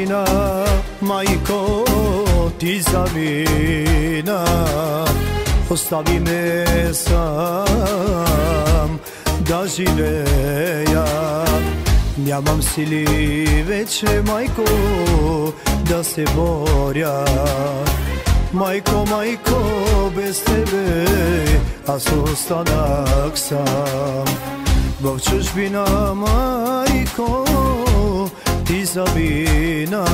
vina, majko, ti za vina. Ostavi me sam da živeja. Nямам сили вече, майко, да се боря. Майко, майко, без тебе аз останах сам. В чужбина, майко, ти завина.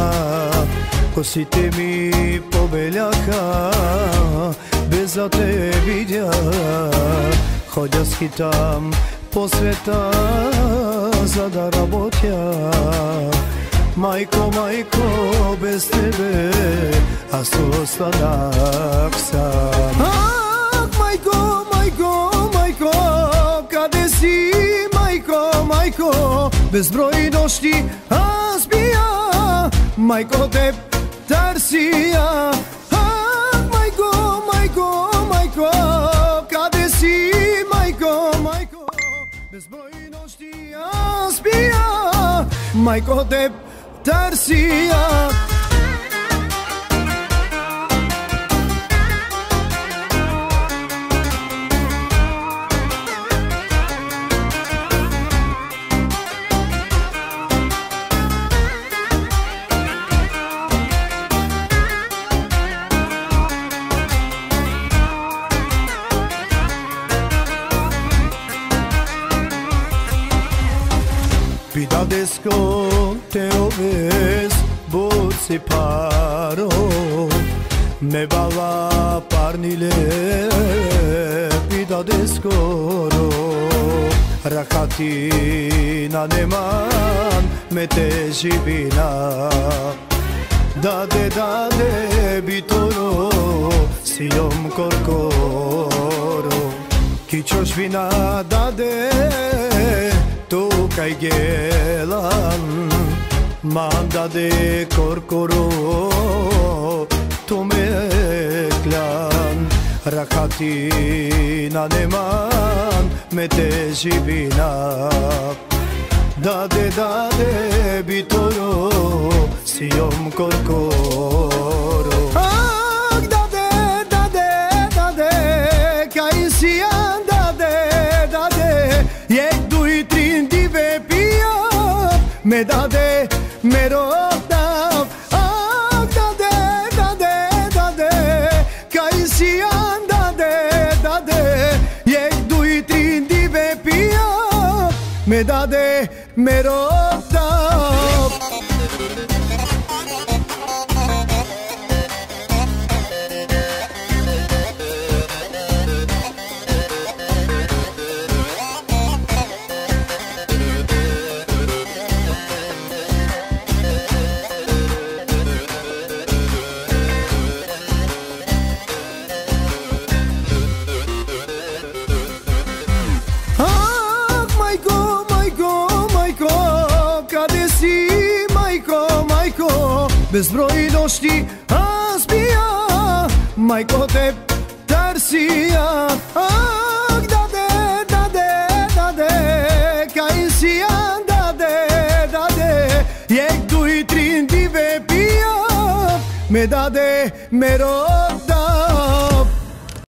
Косите ми побеляха, без да те видя. Ходя скитам по света, за да работя. Майко, майко, без тебе аз останах сам. Ах, майко, майко, майко, къде си, майко, майко? Безброй нощи аз бия, майко, теб търсия. Ах, майко, майко, майко, къде си, майко, майко? Безброй нощи аз бия, майко, теб търсия. Pidadesco te oves boci paro. Me bava parnile pidadesco ro. Rakati na neman me te živina. Dade, dade bitoro sijom korkoro. Kičoš vina dade tu kaj gelan, manda de korkoro, tu meklan. Rakati na neman me te živina. Dade, dade bitoro sijom korkoro. Ah, dade, dade, dade, kaj sijan dade, dade, jek duj me dade, me rodav. Ah, dade, dade, dade, kaj sijan dade, dade, jek duj trin dive pija, me dade, me rodav. Безброй нощи аз бия, майко, теб търсия. Ах, даде, даде, даде, кай сиян даде, даде, ек дуй трин диве пия, ме даде, ме рода.